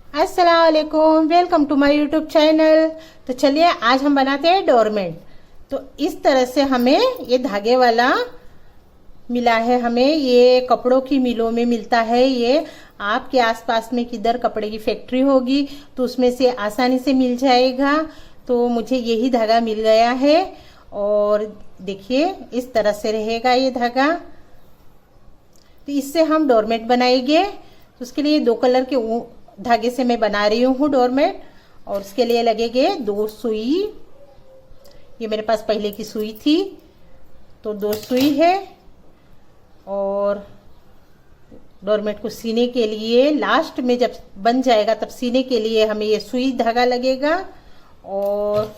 अस्सलाम वालेकुम, welcome to my YouTube channel. तो चलिए आज हम बनाते हैं डोरमेट। तो इस तरह से हमें ये धागे वाला मिला है, हमें ये कपड़ों की मिलों में मिलता है। ये आपके आसपास में किधर कपड़े की फैक्ट्री होगी तो उसमें से आसानी से मिल जाएगा। तो मुझे यही धागा मिल गया है और देखिए इस तरह से रहेगा ये धागा। तो इससे हम डोरमेट बनाएंगे। तो उसके लिए दो कलर के धागे से मैं बना रही हूँ डोरमेट। और उसके लिए लगेंगे 2 सुई। ये मेरे पास पहले की सुई थी तो 2 सुई है। और डोरमेट को सीने के लिए लास्ट में जब बन जाएगा तब सीने के लिए हमें ये सुई धागा लगेगा और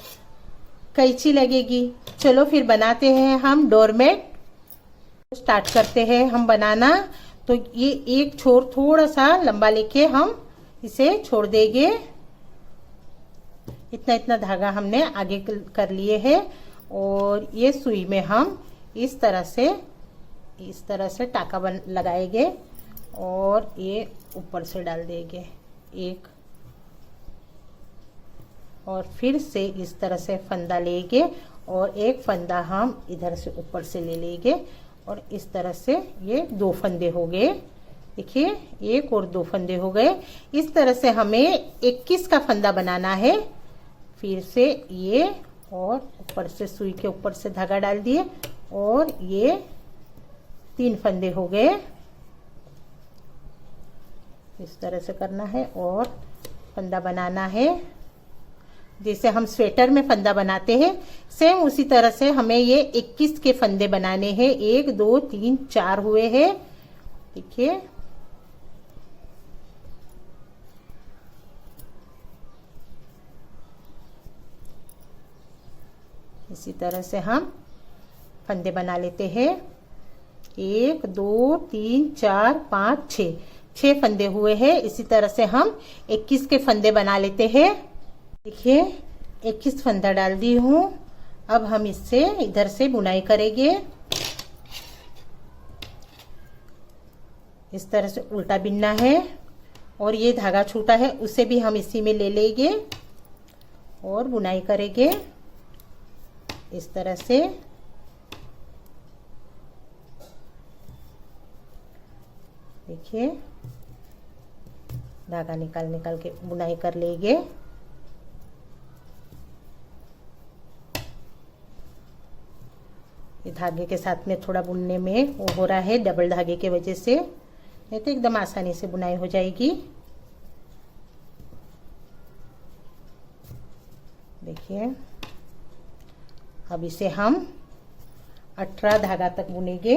कैंची लगेगी। चलो फिर बनाते हैं हम डोरमेट। स्टार्ट करते हैं हम बनाना। तो ये एक छोर थोड़ा सा लंबा लेके हम इसे छोड़ देंगे। इतना धागा हमने आगे कर लिए है और ये सुई में हम इस तरह से टाका लगाएंगे और ये ऊपर से डाल देंगे एक, और फिर से इस तरह से फंदा लेंगे और एक फंदा हम इधर से ऊपर से ले लेंगे और इस तरह से ये 2 फंदे हो गए। देखिए एक और 2 फंदे हो गए। इस तरह से हमें 21 का फंदा बनाना है। फिर से ये और ऊपर से सुई के ऊपर से धागा डाल दिए और ये 3 फंदे हो गए। इस तरह से करना है और फंदा बनाना है जैसे हम स्वेटर में फंदा बनाते हैं, सेम उसी तरह से हमें ये 21 के फंदे बनाने हैं। 1 2 3 4 हुए हैं। देखिए इसी तरह से हम फंदे बना लेते हैं। 1 2 3 4 5 6 फंदे हुए हैं। इसी तरह से हम 21 के फंदे बना लेते हैं। देखिए 21 फंदा डाल दी हूँ। अब हम इससे इधर से बुनाई करेंगे। इस तरह से उल्टा बिनना है और ये धागा छूटा है उसे भी हम इसी में ले लेंगे और बुनाई करेंगे इस तरह से। देखिए धागा निकाल के बुनाई कर लेंगे। ये धागे के साथ में थोड़ा बुनने में वो हो रहा है डबल धागे के वजह से, नहीं तो एकदम आसानी से बुनाई हो जाएगी। देखिए अब इसे हम 18 धागा तक बुनेंगे।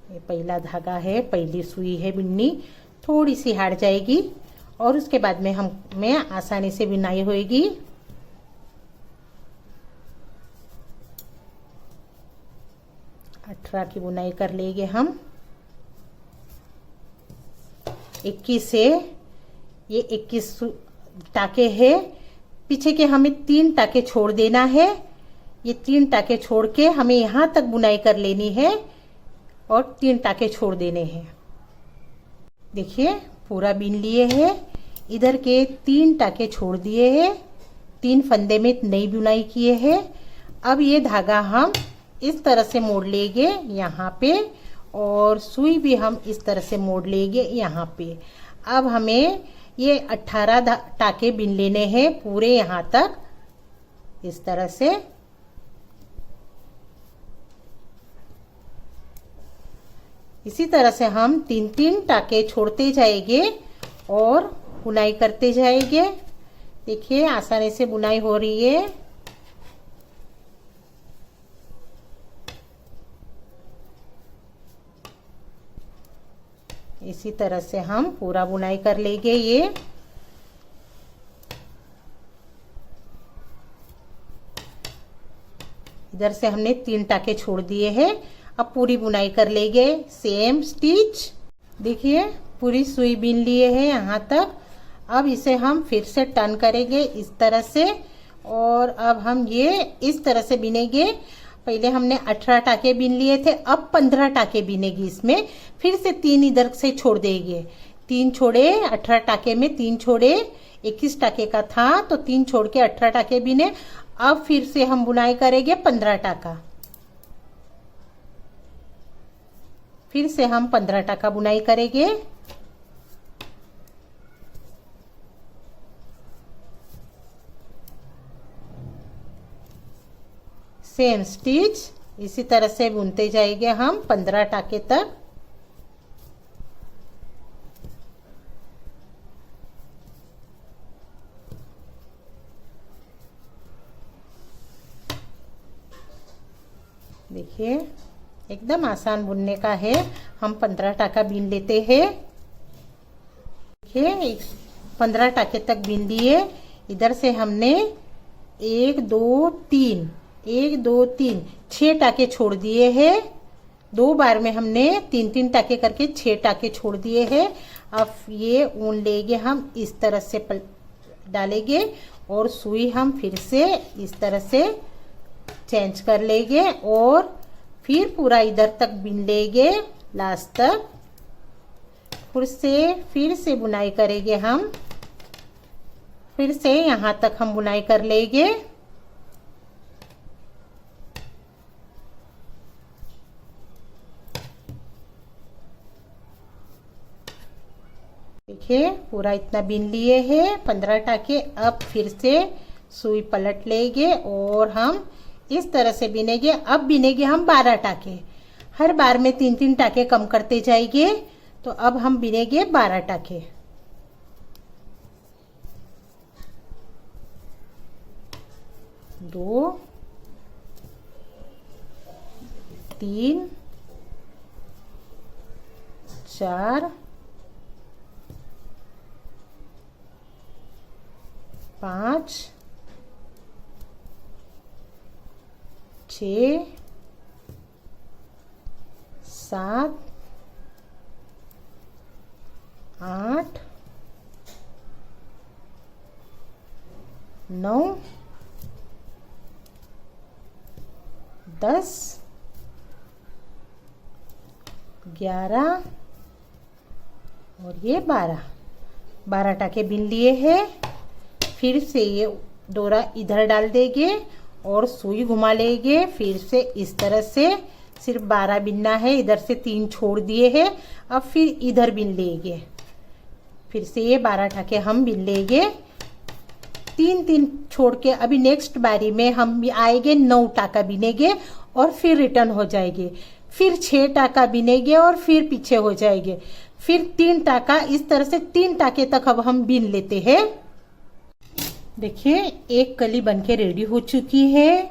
ये पहला धागा है, पहली सुई है बुननी, थोड़ी सी हार जाएगी और उसके बाद में हमें आसानी से बुनाई होएगी। अठारह की बुनाई कर लेंगे हम। 21 से ये 21 टाके हैं। पीछे के हमें 3 टाके छोड़ देना है। ये 3 टाके छोड़ के हमें यहाँ तक बुनाई कर लेनी है और 3 टाके छोड़ देने हैं। देखिए पूरा बीन लिए हैं। इधर के 3 टाके छोड़ दिए हैं। 3 फंदे में नई बुनाई किए हैं। अब ये धागा हम इस तरह से मोड़ लेंगे यहाँ पे और सुई भी हम इस तरह से मोड़ लेंगे यहाँ पे। अब हमें ये 18 टाके बिन लेने हैं पूरे यहाँ तक इस तरह से। इसी तरह से हम 3 टाके छोड़ते जाएंगे और बुनाई करते जाएंगे। देखिए आसानी से बुनाई हो रही है। इसी तरह से हम पूरा बुनाई कर लेंगे। ये इधर से हमने 3 टाके छोड़ दिए हैं। अब पूरी बुनाई कर लेंगे सेम स्टिच। देखिए पूरी सुई बीन लिए हैं यहाँ तक। अब इसे हम फिर से टर्न करेंगे इस तरह से और अब हम ये इस तरह से बिनेंगे पहले हमने 18 टाके बीन लिए थे, अब 15 टाके बीनेगी इसमें। फिर से 3 इधर से छोड़ देंगे, 3 छोड़े, 18 टाके में 3 छोड़े, 21 टाके का था तो 3 छोड़ के 18 टाके बीने। अब फिर से हम बुनाई करेंगे 15 टाका, फिर से हम 15 टाका बुनाई करेंगे। सेम स्टिच इसी तरह से बुनते जाएंगे हम 15 टाके तक। देखिए एकदम आसान बुनने का है। हम 15 टाका बीन लेते हैं। देखिए 15 टाके तक बीन लिए। इधर से हमने 1 2 3 1 2 3 6 टाके छोड़ दिए हैं। 2 बार में हमने 3 टाके करके 6 टाके छोड़ दिए हैं। अब ये ऊन लेंगे हम इस तरह से डालेंगे और सुई हम फिर से इस तरह से चेंज कर लेंगे और फिर पूरा इधर तक बीन लेंगे लास्ट तक। फिर से बुनाई करेंगे हम, फिर से यहाँ तक हम बुनाई कर लेंगे। देखिए पूरा इतना बीन लिए हैं 15 टाके। अब फिर से सुई पलट लेंगे और हम इस तरह से बिनेंगे। अब बिनेंगे हम 12 टाके, हर बार में 3 टाके कम करते जाएंगे। तो अब हम बिनेंगे 12 टाके। दो, 3, 4, 5, 6, 7, 8, 9, 10, 11 और ये 12 टाके बीन लिए हैं। फिर से ये डोरा इधर डाल देंगे और सुई घुमा लेंगे। फिर से इस तरह से सिर्फ 12 बिनना है। इधर से 3 छोड़ दिए हैं। अब फिर इधर बिन लेंगे। फिर से ये 12 टाके हम बिन लेंगे। 3 छोड़ के अभी नेक्स्ट बारी में हम आएंगे 9 टाका बिनेंगे और फिर रिटर्न हो जाएंगे। फिर 6 टाका बिनेंगे और फिर पीछे हो जाएंगे। फिर 3 टाका, इस तरह से 3 टाके तक अब हम बिन लेते हैं। देखिए एक कली बनके रेडी हो चुकी है।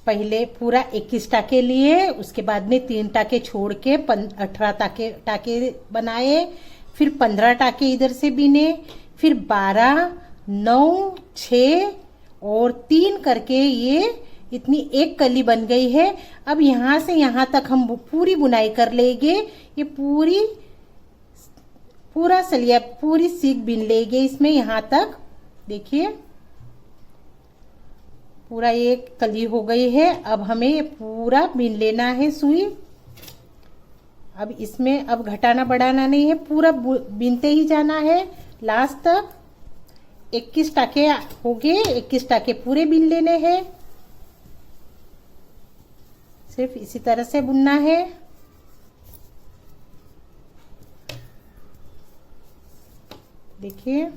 पहले पूरा 21 टाके लिए, उसके बाद में 3 टाके छोड़ के 18 टाके बनाए। फिर 15 टाके इधर से बिने। फिर 12, 9, 6 और 3 करके ये इतनी एक कली बन गई है। अब यहाँ से यहाँ तक हम पूरी बुनाई कर लेंगे। ये पूरा सलिया पूरी सीख बिन लेंगे इसमें यहाँ तक। देखिए पूरा एक कली हो गई है। अब हमें ये पूरा बिन लेना है सुई। अब इसमें अब घटाना बढ़ाना नहीं है, पूरा बिनते ही जाना है लास्ट तक। 21 टाके हो गए, 21 टाके पूरे बिन लेने हैं। सिर्फ इसी तरह से बुनना है। देखिए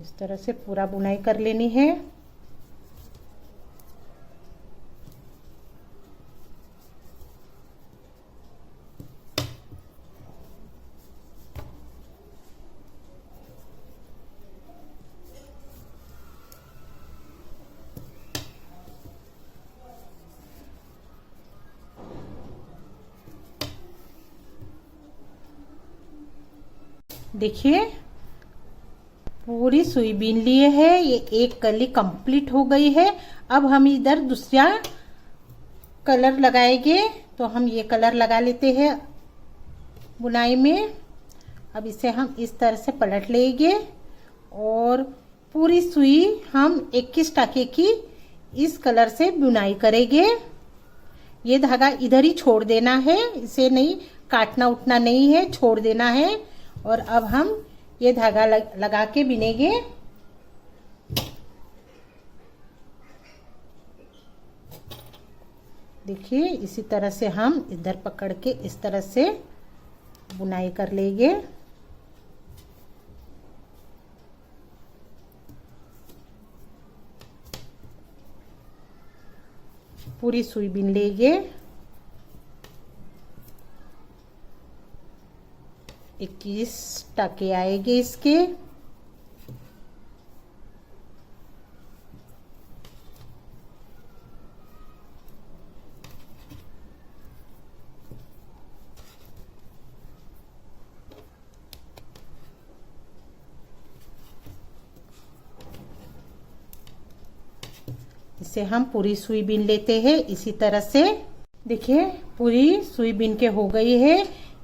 इस तरह से पूरा बुनाई कर लेनी है। देखिए पूरी सुई बीन लिए है। ये एक कली कंप्लीट हो गई है। अब हम इधर दूसरा कलर लगाएंगे। तो हम ये कलर लगा लेते हैं बुनाई में। अब इसे हम इस तरह से पलट लेंगे और पूरी सुई हम 21 टाके की इस कलर से बुनाई करेंगे। ये धागा इधर ही छोड़ देना है, इसे नहीं काटना उठना नहीं है, छोड़ देना है। और अब हम ये धागा लगा के बिनेंगे। देखिए इसी तरह से हम इधर पकड़ के इस तरह से बुनाई कर लेंगे। पूरी सुई बिन लेंगे। 21 टाके आएंगे इसके। इसे हम पूरी सुई बिन लेते हैं इसी तरह से। देखिए पूरी सुई बिन के हो गई है,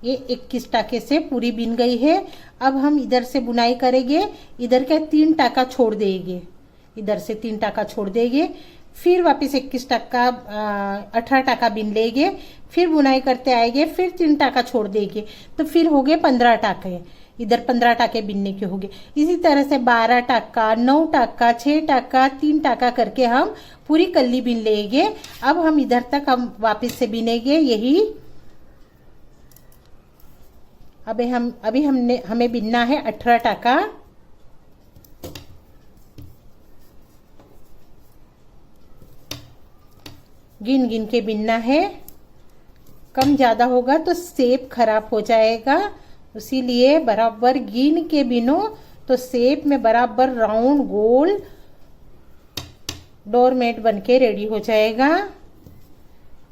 ये 21 टाके से पूरी बिन गई है। अब हम इधर से बुनाई करेंगे, इधर के 3 टाका छोड़ देंगे, इधर से 3 टाका छोड़ देंगे, फिर वापस 21 टाका 18 टाका बिन लेंगे, फिर बुनाई करते आएंगे, फिर 3 टाका छोड़ देंगे, तो फिर हो गए 15 टाके। इधर 15 टाके बिनने के होंगे। इसी तरह से 12 टाका, 9 टाका, 6 टाका, 3 टाका करके हम पूरी कली बिन लेंगे। अब हम इधर तक हम वापस से बिनेंगे यही। अभी हमें बिनना है 18 टाका। गिन गिन के बिनना है, कम ज्यादा होगा तो शेप खराब हो जाएगा, इसीलिए बराबर गिन के बिनो तो शेप में बराबर राउंड गोल डोरमेट बनके रेडी हो जाएगा।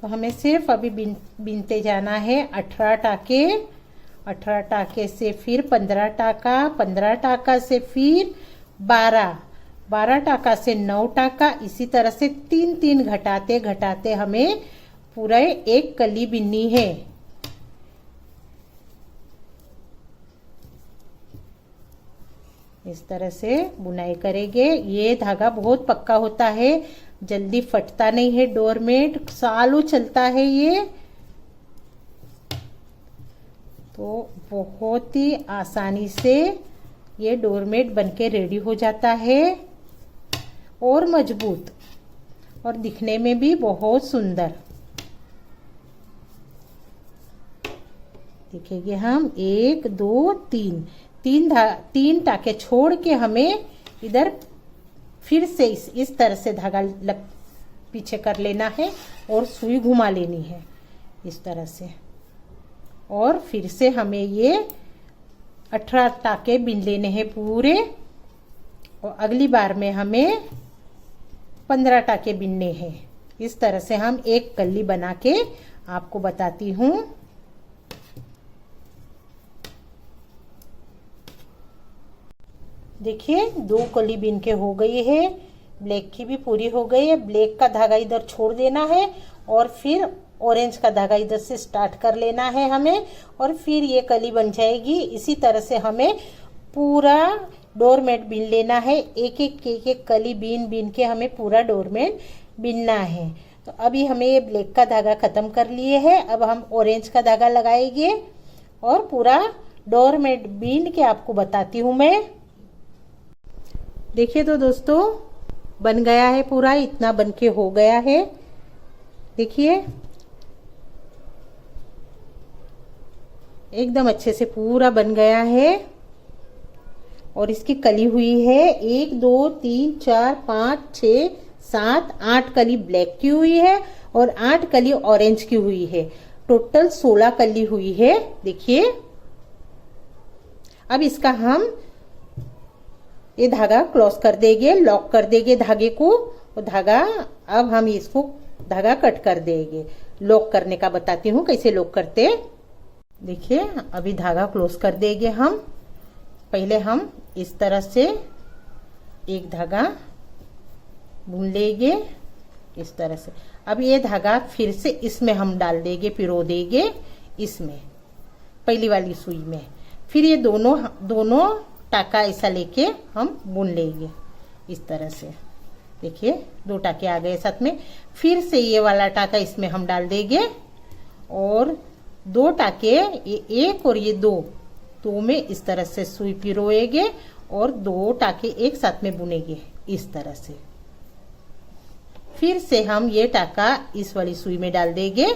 तो हमें सिर्फ अभी बिनते जाना है 18 टाके। 18 टाके से फिर 15 टाका, 15 टाका से फिर 12, 12 टाका से 9 टाका, इसी तरह से 3-3 घटाते घटाते हमें पूरा एक कली बिननी है। इस तरह से बुनाई करेंगे। ये धागा बहुत पक्का होता है, जल्दी फटता नहीं है, डोरमेट सालों चलता है ये, तो बहुत ही आसानी से ये डोरमेट बनके रेडी हो जाता है और मजबूत और दिखने में भी बहुत सुंदर देखेंगे। हम 1 2 3 टाके छोड़ के हमें इधर फिर से इस तरह से धागा पीछे कर लेना है और सुई घुमा लेनी है इस तरह से, और फिर से हमें ये 18 टाके बिन लेने हैं पूरे, और अगली बार में हमें 15 टाके बिनने हैं। इस तरह से हम एक कली बना के आपको बताती हूँ। देखिए 2 कली बिन के हो गई है, ब्लैक की भी पूरी हो गई है। ब्लैक का धागा इधर छोड़ देना है और फिर ऑरेंज का धागा इधर से स्टार्ट कर लेना है हमें, और फिर ये कली बन जाएगी। इसी तरह से हमें पूरा डोरमेट बिन लेना है, एक एक कली बिन के हमें पूरा डोरमेट बिनना है। तो अभी हमें ये ब्लैक का धागा खत्म कर लिए है, अब हम ऑरेंज का धागा लगाएंगे और पूरा डोरमेट बिन के आपको बताती हूँ मैं। देखिए तो दोस्तों बन गया है पूरा, इतना बन के हो गया है। देखिए एकदम अच्छे से पूरा बन गया है, और इसकी कली हुई है 1 2 3 4 5 6 7 8 कली ब्लैक की हुई है और 8 कली ऑरेंज की हुई है। टोटल 16 कली हुई है। देखिए अब इसका हम ये धागा क्लोज कर देंगे, लॉक कर देंगे धागे को, और धागा अब हम इसको धागा कट कर देंगे। लॉक करने का बताती हूँ कैसे लॉक करते। देखिए अभी धागा क्लोज कर देंगे हम। पहले हम इस तरह से एक धागा बुन लेंगे इस तरह से। अब ये धागा फिर से इसमें हम डाल देंगे, पिरो देंगे इसमें पहली वाली सुई में। फिर ये दोनों दोनों टाका ऐसा लेके हम बुन लेंगे इस तरह से। देखिए 2 टाके आ गए साथ में। फिर से ये वाला टाका इसमें हम डाल देंगे और 2 टाके, ये 1 और ये 2 में इस तरह से सुई पिरोएंगे और 2 टाके एक साथ में बुनेंगे इस तरह से। फिर से हम ये टाका इस वाली सुई में डाल देंगे।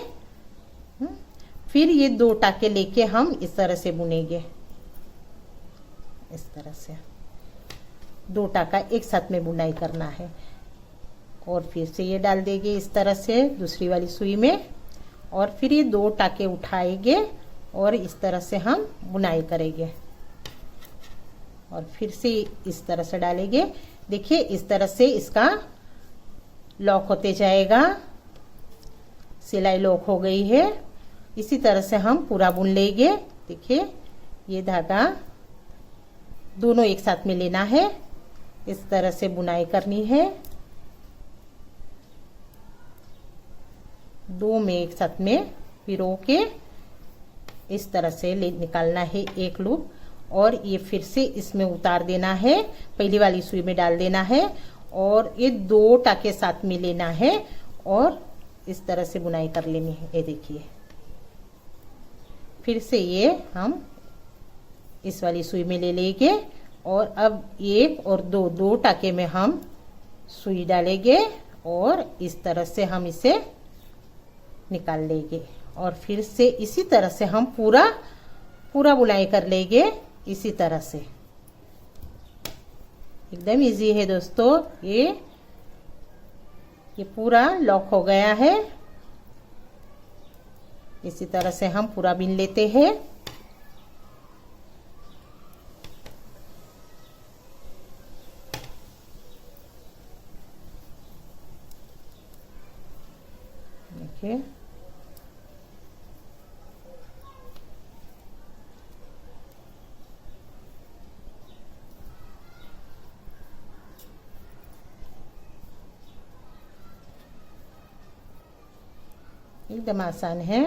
फिर ये 2 टाके लेके हम इस तरह से बुनेंगे इस तरह से। 2 टाका एक साथ में बुनाई करना है और फिर से ये डाल देंगे इस तरह से दूसरी वाली सुई में और फिर ये 2 टाके उठाएंगे और इस तरह से हम बुनाई करेंगे और फिर से इस तरह से डालेंगे। देखिए इस तरह से इसका लॉक होते जाएगा। सिलाई लॉक हो गई है। इसी तरह से हम पूरा बुन लेंगे। देखिए ये धागा दोनों एक साथ में लेना है, इस तरह से बुनाई करनी है। 2 में एक साथ में पिरो के इस तरह से निकालना है एक लूप और ये फिर से इसमें उतार देना है, पहली वाली सुई में डाल देना है और ये 2 टाके साथ में लेना है और इस तरह से बुनाई कर लेनी है। ये देखिए फिर से ये हम इस वाली सुई में ले लेंगे और अब 1 और 2 टाके में हम सुई डालेंगे और इस तरह से हम इसे निकाल लेंगे और फिर से इसी तरह से हम पूरा बुनाई कर लेंगे इसी तरह से। एकदम इजी है दोस्तों। ये पूरा लॉक हो गया है। इसी तरह से हम पूरा बिन लेते हैं। देखिए एकदम आसान है।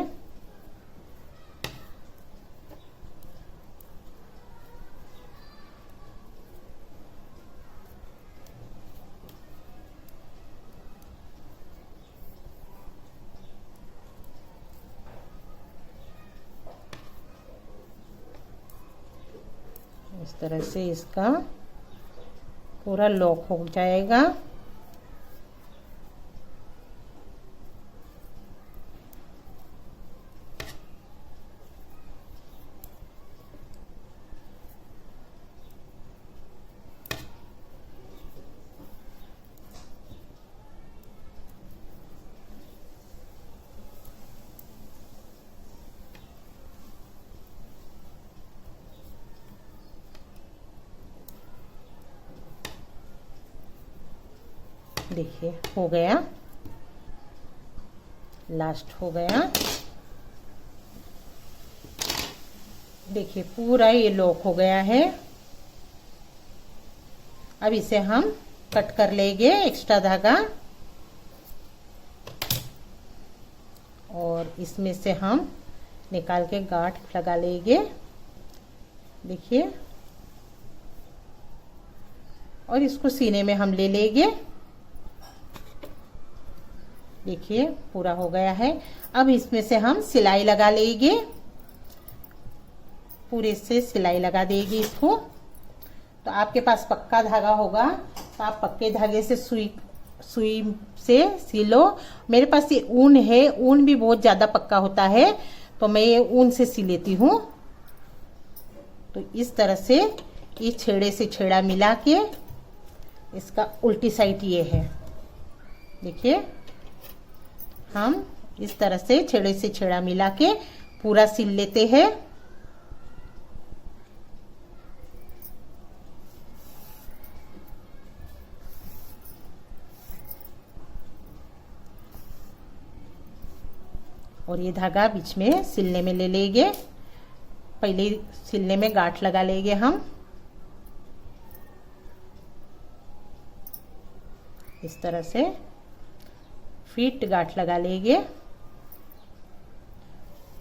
इस तरह से इसका पूरा लॉक हो जाएगा। देखिए हो गया, लास्ट हो गया। देखिए पूरा ये लॉक हो गया है। अब इसे हम कट कर लेंगे एक्स्ट्रा धागा और इसमें से हम निकाल के गांठ लगा लेंगे। देखिए और इसको सीने में हम ले लेंगे। देखिए पूरा हो गया है। अब इसमें से हम सिलाई लगा लेंगे, पूरे से सिलाई लगा देंगे इसको। तो आपके पास पक्का धागा होगा तो आप पक्के धागे से सुई से सिलो। मेरे पास ये ऊन है, ऊन भी बहुत ज्यादा पक्का होता है तो मैं ये ऊन से सी लेती हूँ। तो इस तरह से ये छेड़े से छेड़ा मिला के इसका उल्टी साइड ये है। देखिए हम इस तरह से छेड़े से छेड़ा मिला के पूरा सिल लेते हैं। और ये धागा बीच में सिलने में ले लेंगे। पहले सिलने में गांठ लगा लेंगे हम इस तरह से, फिट गांठ लगा लेंगे।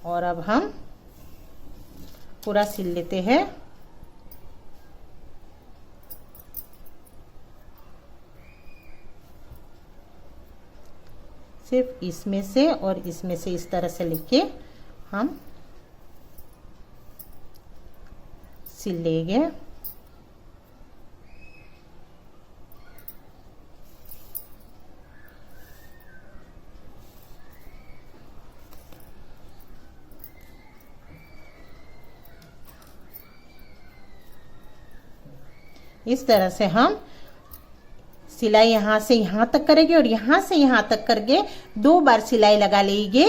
और अब हम पूरा सिल लेते हैं। सिर्फ इसमें से और इसमें से इस तरह से लेके हम सिल लेंगे। इस तरह से हम सिलाई यहाँ से यहाँ तक करेंगे और यहाँ से यहाँ तक करके 2 बार सिलाई लगा लेंगे।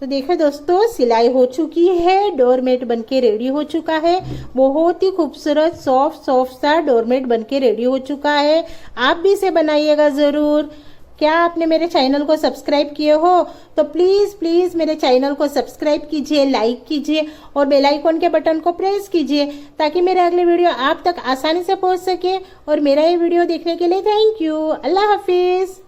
तो देखो दोस्तों, सिलाई हो चुकी है, डोरमेट बनके रेडी हो चुका है। बहुत ही खूबसूरत सॉफ्ट सॉफ्ट सा डोरमेट बनके रेडी हो चुका है। आप भी इसे बनाइएगा जरूर। क्या आपने मेरे चैनल को सब्सक्राइब किए हो तो प्लीज प्लीज मेरे चैनल को सब्सक्राइब कीजिए, लाइक कीजिए और बेल आइकॉन के बटन को प्रेस कीजिए ताकि मेरे अगले वीडियो आप तक आसानी से पहुंच सके। और मेरा ये वीडियो देखने के लिए थैंक यू। Allah Hafiz.